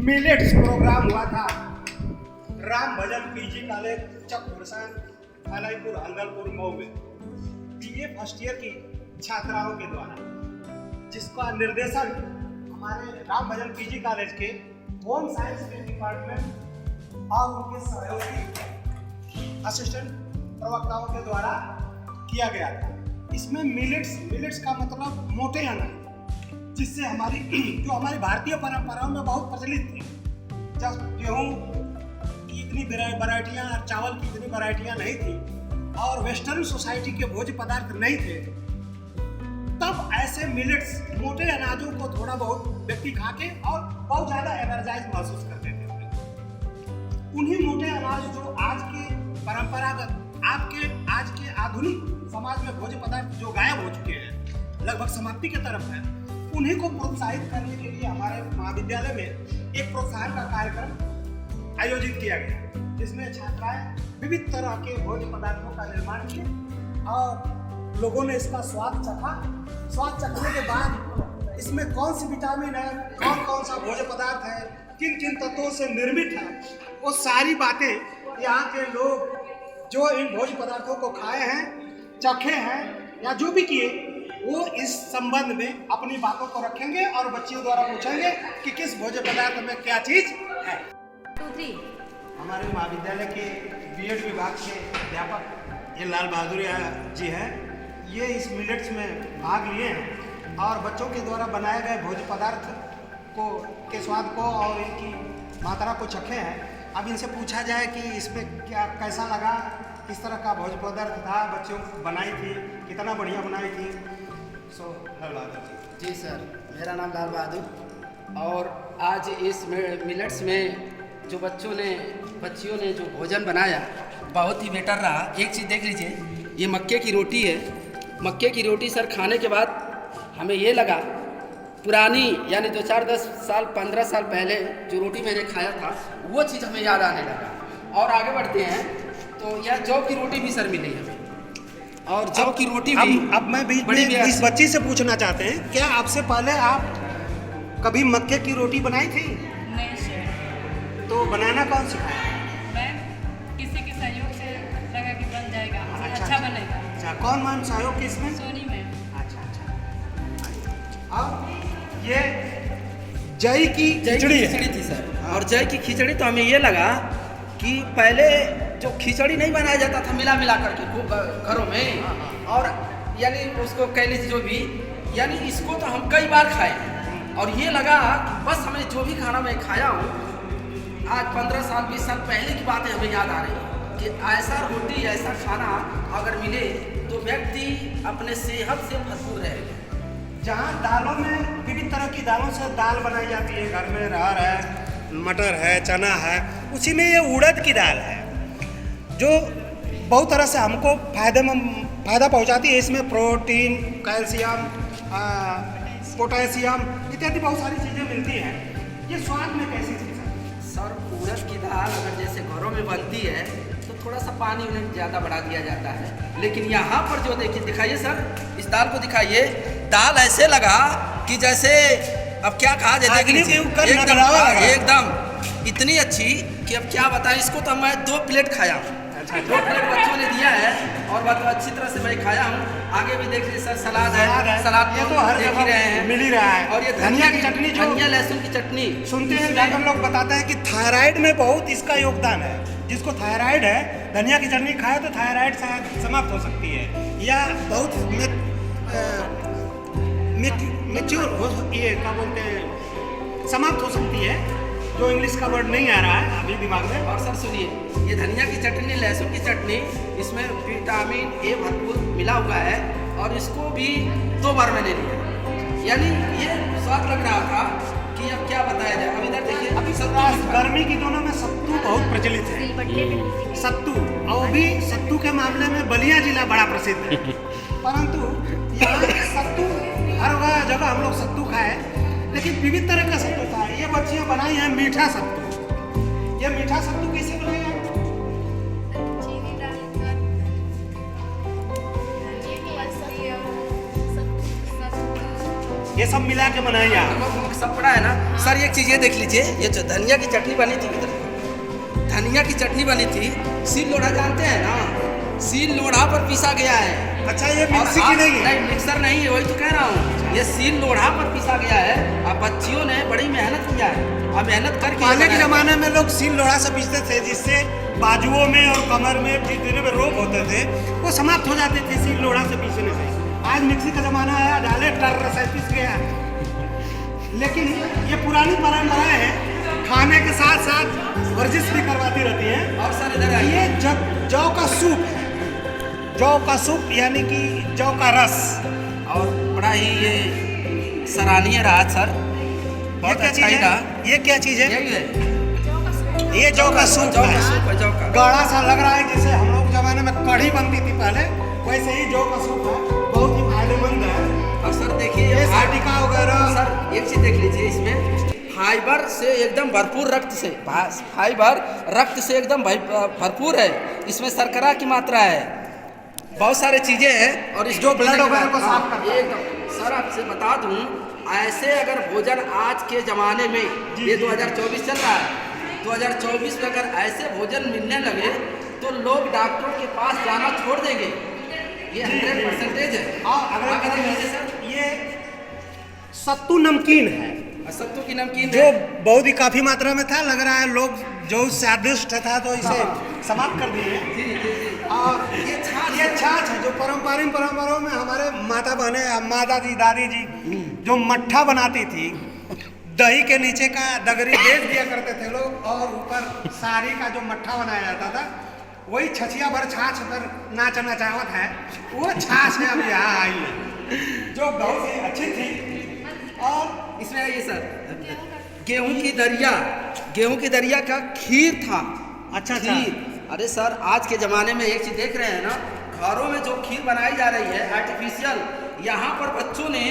Millets programme हुआ था राम भजन PG college चक थानाईपुर हंगलपुर मऊ में बीए फर्स्ट ईयर की छात्राओं के द्वारा, जिसका निर्देशन हमारे राम भजन पीजी कॉलेज के होम साइंस के डिपार्टमेंट और उनके सहयोगी असिस्टेंट प्रवक्ताओं के द्वारा किया गया था। इसमें मिलेट्स का मतलब मोटे अनाज, जिससे जो हमारी भारतीय परंपराओं में बहुत प्रचलित थे। जब गेहूँ की इतनी वैरायटियाँ और चावल की इतनी वैरायटियाँ नहीं थी और वेस्टर्न सोसाइटी के भोज्य पदार्थ नहीं थे, तब ऐसे मिलेट्स मोटे अनाजों को थोड़ा बहुत व्यक्ति खा के और बहुत ज़्यादा एनर्जाइज महसूस करते थे। उन्हीं मोटे अनाज जो आज के परंपरागत आज के आधुनिक समाज में भोज्य पदार्थ जो गायब हो चुके हैं, लगभग समाप्ति की तरफ है, उन्हीं को प्रोत्साहित करने के लिए हमारे महाविद्यालय में एक प्रोत्साहन का कार्यक्रम आयोजित किया गया, जिसमें छात्राएं विविध तरह के भोज्य पदार्थों का निर्माण किए और लोगों ने इसका स्वाद चखा। स्वाद चखने के बाद इसमें कौन सी विटामिन है, कौन कौन सा भोज्य पदार्थ है, किन किन तत्वों से निर्मित है, वो सारी बातें यहाँ के लोग जो इन भोज्य पदार्थों को खाए हैं, चखे हैं या जो भी किए, वो इस संबंध में अपनी बातों को रखेंगे और बच्चियों द्वारा पूछेंगे कि किस भोज्य पदार्थ में क्या चीज है। हमारे महाविद्यालय के बीएड विभाग के अध्यापक ये लाल बहादुर जी हैं। ये इस मिलेट्स में भाग लिए हैं और बच्चों के द्वारा बनाए गए भोज्य पदार्थ के स्वाद को और इनकी मात्रा को चखे हैं। अब इनसे पूछा जाए कि इसमें कैसा लगा, किस तरह का भोज्य पदार्थ था, बच्चों बनाई थी, कितना बढ़िया बनाई थी। लाल बहादुर जी सर, मेरा नाम लाल बहादुर। और आज इस मिलेट्स में जो बच्चियों ने जो भोजन बनाया बहुत ही बेटर रहा। एक चीज़ देख लीजिए, ये मक्के की रोटी है। मक्के की रोटी सर खाने के बाद हमें ये लगा पुरानी, यानी 2-4-10 साल 15 साल पहले जो रोटी मैंने खाया था वो चीज़ हमें याद आने लगा। और आगे बढ़ते हैं तो यह जौ की रोटी भी सर मिली हमें, और जौ की रोटी भी। अब मैं इस बच्ची से पूछना चाहते हैं, क्या आपसे पहले आप कभी मक्के की रोटी बनाई थी? नहीं सर। तो बनाना कौन सिखाया? मैं किसी के सहयोग से लगा कि बन जाएगा, अच्छा बनेगा। अच्छा, कौन मैम सहयोग किसमें? सोनी में। अच्छा। अब ये जई की खिचड़ी थी सर। और जय की खिचड़ी तो हमें ये लगा कि पहले जो खिचड़ी नहीं बनाया जाता था मिला करके खूब घरों में, और यानी उसको कह लीजिए जो भी, यानी इसको तो हम कई बार खाए और ये लगा कि बस हमें जो भी खाना मैं खाया हूँ आज 15 साल 20 साल पहले की बातें हमें याद आ रही है कि ऐसा रोटी ऐसा खाना अगर मिले तो व्यक्ति अपने सेहत से भरपूर रहेगा। जहाँ दालों में विभिन्न तरह की दालों से दाल बनाई जाती है, घर में अरहर है, मटर है, चना है, उसी में ये उड़द की दाल है जो बहुत तरह से हमको फ़ायदा पहुँचाती है। इसमें प्रोटीन, कैल्शियम, पोटेशियम इत्यादि बहुत सारी चीज़ें मिलती हैं। ये स्वाद में कैसी चीज़ है? सर, उड़द की दाल अगर जैसे घरों में बनती है तो थोड़ा सा पानी उन्हें ज़्यादा बढ़ा दिया जाता है, लेकिन यहाँ पर जो देखिए, दिखाइए सर, इस दाल को दिखाइए। दाल ऐसे लगा कि जैसे अब क्या कहा जाए, एकदम इतनी अच्छी कि अब क्या बताएं। इसको तो मैं 2 प्लेट खाया हूँ। 2 प्लेट बच्चों ने दिया है और बहुत अच्छी तरह से मैं खाया हूँ। आगे भी देख लीजिए सर, सलाद है। सलाद ये तो हर देख ही रहे हैं, मिल ही रहा है। और ये धनिया की चटनी, धनिया लहसुन की चटनी सुनते हैं हम लोग बताते हैं कि थायराइड में बहुत इसका योगदान है। जिसको थायराइड है, धनिया की चटनी खाए तो थायराइड शायद समाप्त हो सकती है या बहुत मैच्योर हो, ये क्या बोलते हैं, समाप्त हो सकती है, जो इंग्लिश का वर्ड नहीं आ रहा है अभी दिमाग में। और सर सुनिए, ये धनिया की चटनी, लहसुन की चटनी, इसमें विटामिन ए भरपूर मिला हुआ है और इसको भी 2 बार मैंने लिया। यानी ये स्वाद लग रहा था कि अब क्या बताया जाए। अब इधर देखिए, अभी गर्मी की दोनों में सत्तू बहुत प्रचलित है। सत्तू, और भी सत्तू के मामले में बलिया जिला बड़ा प्रसिद्ध है। परंतु यहाँ सत्तू हर जगह हम लोग सत्तू खाए, लेकिन विविध तरह का सत्तू था। ये बच्चियाँ बनाई हैं मीठा सत्तू। ये मीठा सत्तू कैसे बनाया? चीनी डालकर ये भी ये सब मिला के बनाए आप? नमक वमक सब पड़ा है ना सर। एक चीज़ ये देख लीजिए, ये जो धनिया की चटनी बनी थी, धनिया की चटनी बनी थी, सील लोढ़ा जानते हैं ना, सील लोढ़ा पर पीसा गया है। अच्छा, ये मिक्सी की नहीं है? नहीं, मिक्सर नहीं है, वही तो कह रहा हूँ, ये सील लोढ़ा पर पीसा गया है। अब बच्चियों ने बड़ी मेहनत किया है, अब मेहनत करके पहले के जमाने में लोग सील लोढ़ा से पीसते थे, जिससे बाजुओं में और कमर में जितने भी रोग होते थे वो समाप्त हो जाते थे सील लोढ़ा से पीसने से। आज मिक्सी का जमाना आया, डाले टर से पीस गया। लेकिन ये पुरानी परंपराएं हैं, खाने के साथ साथ वर्जिश भी करवाती रहती हैं। और सर इधर आइए, ये जौ का सूप है, जौ का सूप यानी कि जौ का रस। और बड़ा ही ये सराहनीय रहा सर, बहुत अच्छा ही रहा। ये क्या चीज़ है? यही है, ये जौ का सूप जौ है। का सूप है, जौ का गाढ़ा सा लग रहा है, जैसे हम लोग जमाने में कढ़ी बनती थी पहले, वैसे ही जौ का सूप है, बहुत ही फायदेमंद है। और सर देखिए ये साटिका वगैरह। सर एक चीज देख लीजिए, इसमें फाइबर से एकदम भरपूर, रक्त से फाइबर रक्त से एकदम भरपूर है। इसमें शर्करा की मात्रा है, बहुत सारे चीजें हैं। और इस जो ब्लड वगैरह को साफ करता है। एकदम सर आपसे बता दूं, ऐसे अगर भोजन आज के ज़माने में, ये 2024 चल रहा है, 2024 में अगर ऐसे भोजन मिलने लगे तो लोग डॉक्टरों के पास जाना छोड़ देंगे। ये 100% है। और आगे देखिए सर, ये सत्तू नमकीन है, सत्तू की नमकीन जो बहुत ही काफी मात्रा में था। लग रहा है लोग जो स्वादिष्ट था तो इसे समाप्त कर दिए। जी जी जी। और ये छाछ है, जो परंपराओं में हमारे माता बहने, माता जी, दादी जी जो मट्ठा बनाती थी, दही के नीचे का दगरी बेच दिया करते थे लोग, और ऊपर सारी का जो मट्ठा बनाया जाता था, वही छछिया भर छाछ पर नाच नचावत है, वो छाछ है अब यहाँ आई है, जो बहुत ही अच्छी थी। और इसमें ये सर गेहूं की दरिया का खीर था। अच्छा खीर, अरे सर आज के ज़माने में एक चीज़ देख रहे हैं ना, घरों में जो खीर बनाई जा रही है आर्टिफिशियल, यहाँ पर बच्चों ने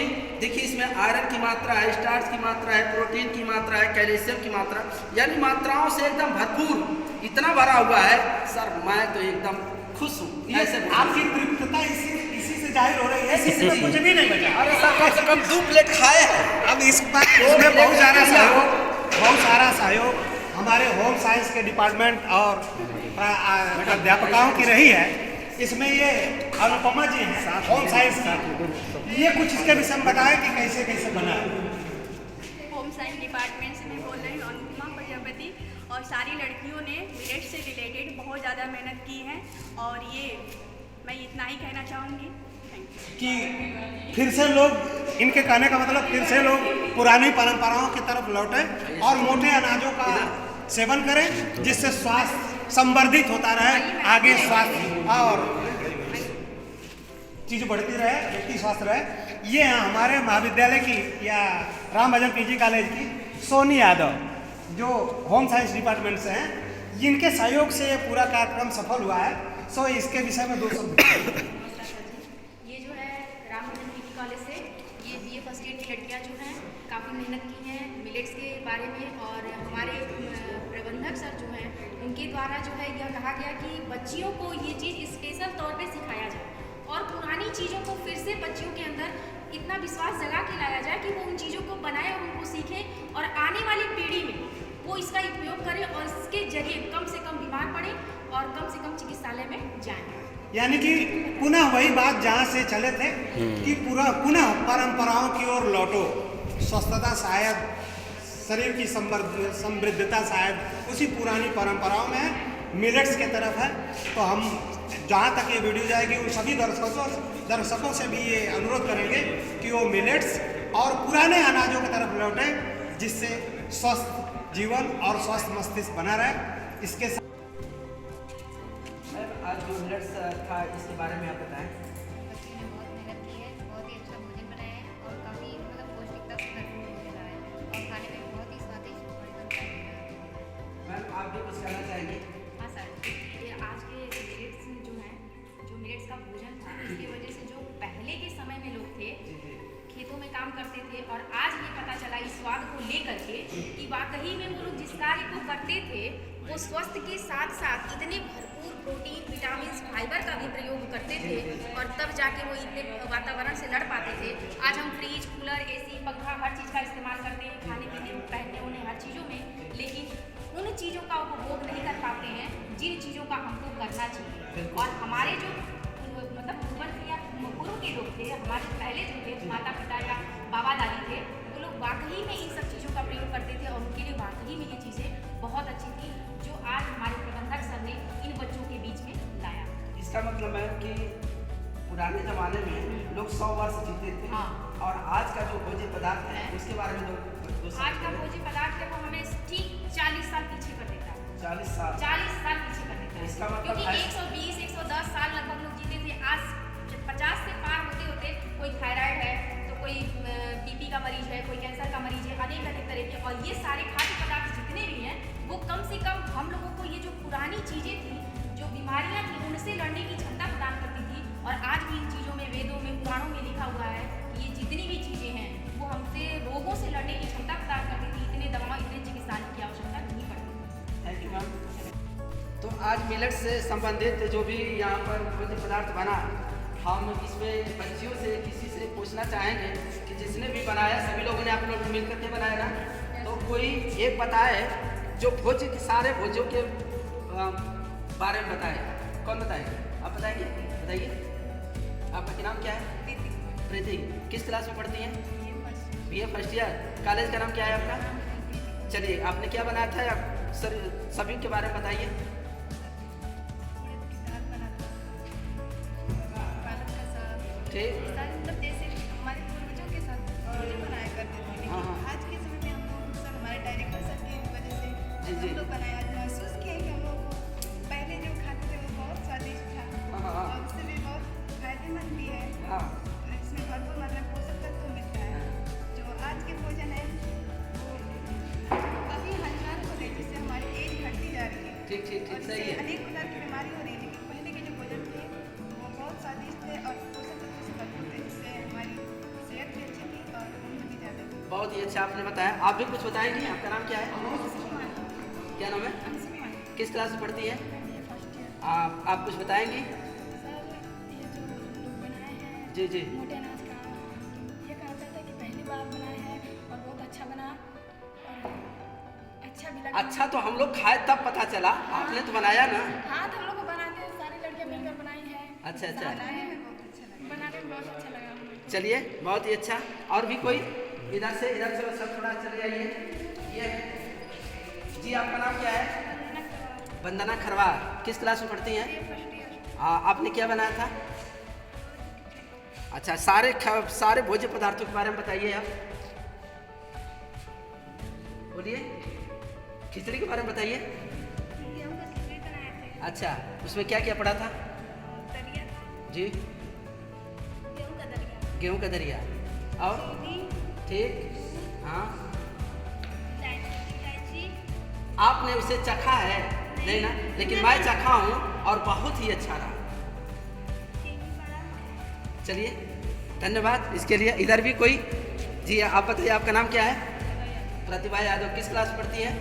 देखिए, इसमें आयरन की मात्रा है, स्टार्च की मात्रा है, प्रोटीन की मात्रा है, कैल्शियम की मात्रा, यानी मात्राओं से एकदम भरपूर इतना भरा हुआ है। सर मैं तो एकदम खुश हूँ। ऐसे आपकी तृप्तता इसी से जाहिर हो रही है, इसी से कुछ भी नहीं बचा। अरे सर कम से कम 2 प्लेट खाए हैं। अब इसमें बहुत सारा सहयोग हमारे होम साइंस के डिपार्टमेंट और अध्यापकों की रही है। इसमें ये अनुपमा जी हैं होम साइंस की, ये कुछ इसके विषय में बताएं कि कैसे कैसे बना है। होम साइंस डिपार्टमेंट से मैं बोल रही हूँ अनुपमा प्रजापति, और सारी लड़कियों ने मिलेट से रिलेटेड बहुत ज़्यादा मेहनत की है, और ये मैं इतना ही कहना चाहूँगी कि फिर से लोग, इनके कहने का मतलब फिर से लोग पुरानी परंपराओं की तरफ लौटे और मोटे अनाजों का सेवन करें, जिससे स्वास्थ्य संवर्धित होता रहे, आगे स्वास्थ्य और चीज़ बढ़ती रहे, व्यक्ति स्वस्थ रहे। ये हैं हमारे महाविद्यालय की या राम भजन पीजी कॉलेज की सोनी यादव, जो होम साइंस डिपार्टमेंट से हैं। जिनके सहयोग से ये पूरा कार्यक्रम सफल हुआ है। सो इसके विषय में 2 शब्द। ये जो है राम भजन पीजी कॉलेज से ये बीए फर्स्ट ईयर की लड़कियां जो हैं काफ़ी मेहनत की हैं मिलेट्स के बारे में, और हमारे प्रबंधक सर जो हैं उनके द्वारा जो है यह कहा गया कि बच्चियों को ये चीज़ स्पेशल तौर पे सिखाया जाए, और पुरानी चीज़ों को फिर से बच्चियों के अंदर इतना विश्वास जगा के लाया जाए कि वो उन चीज़ों को बनाए और उनको सीखें, और आने वाली पीढ़ी में वो इसका उपयोग करें, और इसके जरिए कम से कम बीमार पड़े और कम से कम चिकित्सालय में जाएं। यानी कि पुनः वही बात जहाँ से चले थे कि पुनः परंपराओं की ओर लौटो। स्वस्थता शायद, शरीर की समृद्धता शायद उसी पुरानी परंपराओं में है, मिलेट्स के तरफ है। तो हम जहाँ तक ये वीडियो जाएगी उन सभी दर्शकों से भी ये अनुरोध करेंगे कि वो मिलेट्स और पुराने अनाजों की तरफ लौटे, जिससे स्वस्थ जीवन और स्वस्थ मस्तिष्क बना रहे। इसके साथ आज जो मिलेट्स था इसके बारे में आप बताएं। बच्ची ने बहुत मेहनत की है, बहुत ही अच्छा भोजन बनाया है, और काफ़ी मतलब पौष्टिकता से भरपूर भोजन बनाया है, और खाने में बहुत ही स्वादिष्ट बनता है। मैम आप भी कुछ कहना चाहेंगे? हाँ सर, ये आज के मिलेट्स जो हैं, जो मिलेट्स का भोजन था, इसकी वजह से जो पहले के समय में लोग थे खेतों में काम करते थे, और आज ये पता चला इस स्वाद को लेकर के कि वाकई में वो लोग जिस कार्य को करते थे वो स्वास्थ्य के साथ साथ इतने भरपूर प्रोटीन, विटामिन, फाइबर का भी प्रयोग करते थे और तब जाके वो इतने वातावरण से लड़ पाते थे। आज हम फ्रिज, कूलर, एसी, पंखा हर चीज़ का इस्तेमाल करते हैं खाने पीने, पहनने उन्हें हर चीज़ों में, लेकिन उन चीज़ों का उपभोग नहीं कर पाते हैं जिन चीज़ों का हमको करना चाहिए। और हमारे जो मतलब पूर्व के लोग थे, हमारे पहले जो थे माता पिता या बाबा दादी थे, वो लोग वाकई में इन सब चीज़ों का प्रयोग करते थे और उनके लिए वाकई में ये चीज़ें बहुत अच्छी थी जो आज हमारे प्रबंधक सर ने इन बच्चों के बीच में लाया। इसका मतलब है कि पुराने ज़माने में लोग 100 वर्ष जीते थे। हाँ। और आज का जो भोज्य पदार्थ है उसके बारे में आज का भोज्य पदार्थ है वो हमें ठीक 40 साल पीछे कर देता है। 40 साल 40 साल पीछे कर देता है। इसका मतलब क्योंकि 120, 110 साल लगभग लोग जीते थे। आज 50 से पार होते होते कोई थायराइड है तो कोई बीपी का मरीज है, कोई कैंसर का मरीज है, अनेक तरह के। और ये सारे खाद्य पदार्थ जितने भी हैं वो कम से कम हम लोगों को ये जो पुरानी चीज़ें थी, जो बीमारियां थी, उनसे लड़ने की क्षमता प्रदान करती थी। और आज भी इन चीज़ों में, वेदों में, पुराणों में लिखा हुआ है कि ये जितनी भी चीज़ें हैं वो हमसे रोगों से लड़ने की क्षमता प्रदान करती थी। इतने दवा, इतने चिकित्सा की आवश्यकता नहीं पड़ती। Thank you ma'am. तो आज मिलेट से संबंधित जो भी यहाँ पर भोज्य पदार्थ बना, हम इसमें बच्चियों से किसी से पूछना चाहेंगे कि जिसने भी बनाया, सभी लोगों ने आप लोग मिल करके बनाया ना, तो कोई एक बताए जो भोज्य के सारे भोज्यों के बारे में बताए। कौन बताएगा? आप बताएंगे? बताइए। आपका क्या नाम क्या है? प्रीति। किस क्लास में पढ़ती हैं? BA first year. कॉलेज का नाम क्या है आपका? चलिए, आपने क्या बनाया था सर, सभी के बारे में बताइए। ठीक। मतलब जैसे हमारे पूर्वजों के साथ वीडियो बनाया करते थे, लेकिन हाँ, हाँ। आज के समय में हम लोग सर, हमारे डायरेक्टर सर की वजह से जी, जी। हम लोग बनाए, आज महसूस किए कि हम लोग को पहले जो खाते थे वो बहुत स्वादिष्ट था। हाँ, हाँ। और उससे भी बहुत फायदेमंद भी है। हाँ। इसमें भरपूर मतलब पोषक तत्व मिलता है। जो आज के भोजन है वो काफ़ी हानिकारक होते हैं, जिससे हमारी एज घटती जा रही है। ठीक ठीक और ठीक, सही इससे है। अनेक प्रकार की बीमारी हो रही है, लेकिन पहले के जो भोजन थे वो बहुत स्वादिष्ट थे और पोषक तत्व से भरपूर थे, जिससे हमारी सेहत भी अच्छी थी और उम्र भी ज़्यादा थी। बहुत ही अच्छा आपने बताया। आप भी कुछ बताएंगे? आपका नाम क्या है? क्या नाम है? किस क्लास में पढ़ती है? आप कुछ बताएंगे? ये जो लोग बनाए हैं जी जी। मोटे अनाज का, ये कहा जाता है कि पहली बार बनाया है और बहुत अच्छा बना और अच्छा भी लगा। अच्छा, तो हम लोग खाए तब पता चला, आपने तो बनाया ना। हाँ, तो हम लोग को बनाते हैं, सारी लड़कियाँ मिलकर बनाई है। अच्छा अच्छा, बनाने में बहुत अच्छा लगा, बनाने में बहुत अच्छा लगा हम लोग को। चलिए, बहुत ही अच्छा। और भी कोई? इधर से सब थोड़ा चले आइए। ये जी, आपका नाम क्या है? वंदना खरवार। किस क्लास में पढ़ती हैं? आपने क्या बनाया था? अच्छा, सारे भोज्य पदार्थों के बारे में बताइए आप। बोलिए। खिचड़ी के बारे में बताइए। गेहूं का खिचड़ी बनाए थे, अच्छा, उसमें क्या क्या पड़ा था? दलिया था, जी। गेहूं का दलिया, गेहूं का दरिया। और चीनी, ठीक। हाँ, इलायची। आपने उसे चखा है? नहीं ना, लेकिन मैं चखा हूँ और बहुत ही अच्छा रहा। चलिए, धन्यवाद इसके लिए। इधर भी कोई? जी, आप बताइए, आपका नाम क्या है? प्रतिभा यादव। किस क्लास में पढ़ती है?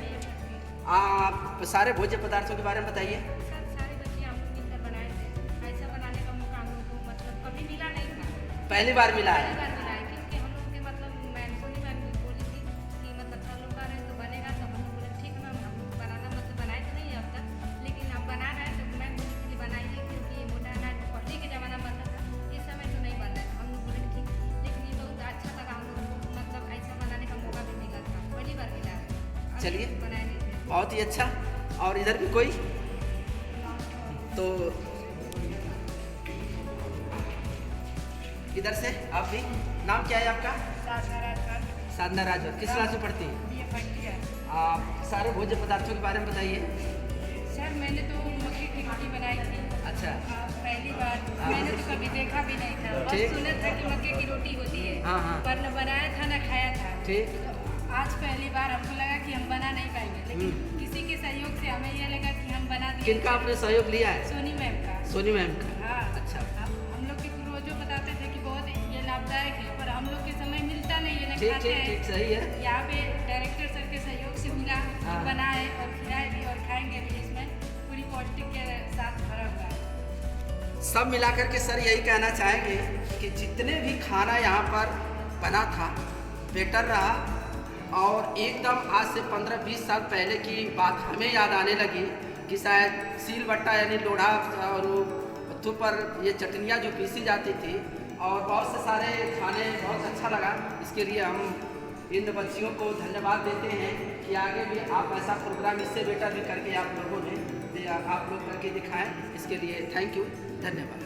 आप सारे भोज्य पदार्थों के बारे में बताइए। सर सारे बच्चे हम लोग मिलकर बनाए थे। ऐसा बनाने का मौका हम लोग को मतलब कभी मिला नहीं था। पहली बार मिला पहली है। बार मिला है, क्योंकि हम लोग के मतलब मैम सोनी मैम भी बोली थी कि मतलब सब लोग आ रहे हैं तो बनेगा, तो हम लोग बोले ठीक है मैम, हम लोग बनाना मतलब बनाए तो नहीं है अब तक, लेकिन अब बना रहे हैं तो मैम बोली थी कि बनाइए, क्योंकि मोटा अनाज पहले के ज़माना में बनता था, इस समय तो नहीं बन रहा है। हम लोग बोले ठीक, लेकिन ये बहुत अच्छा लगा हम लोग को, मतलब ऐसा बनाने का मौका भी मिला था, पहली बार मिला है। अभी चलिए। बनाए नहीं थे। बहुत ही अच्छा। और इधर भी कोई? तो इधर से आप भी। नाम क्या है आपका? साधना राजभर। किस क्लास में पढ़ती हैं? आप सारे भोज्य पदार्थों के बारे में बताइए। सर मैंने तो मक्के की रोटी बनाई थी। अच्छा। पहली बार मैंने तो कभी देखा भी नहीं था, बस ठीक। सुना था कि मक्के की रोटी होती है, हाँ, हाँ। पर न बनाया था न खाया था। ठीक। आज पहली बार हमको लगा कि हम बना नहीं पाएंगे, लेकिन किसी के सहयोग से हमें यह लगा कि हम बना दिए। किनका आपने सहयोग लिया है? सोनी मैम का। सोनी मैम का। हाँ। अच्छा। हम लोग के पूर्वजों बताते थे कि बहुत ये लाभदायक है, पर हम लोग के समय मिलता नहीं है, न ठीक खाते हैं। ठीक सही है। यहाँ पे डायरेक्टर सर के सहयोग से मिला, हाँ। बनाए और खिलाए भी और खाएंगे भी। इसमें पूरी पौष्टिक के साथ भरा हुआ है। सब मिलाकर के सर यही कहना चाहेंगे कि जितने भी खाना यहाँ पर बना था बेटर रहा, और एकदम आज से 15-20 साल पहले की बात हमें याद आने लगी कि शायद सील बट्टा यानी लोढ़ा और पत्थर पर ये चटनियाँ जो पीसी जाती थी, और बहुत से सारे खाने बहुत अच्छा लगा। इसके लिए हम इन बच्चियों को धन्यवाद देते हैं कि आगे भी आप ऐसा प्रोग्राम इससे बेटर भी करके आप लोगों ने आप लोग करके दिखाएं। इसके लिए थैंक यू, धन्यवाद।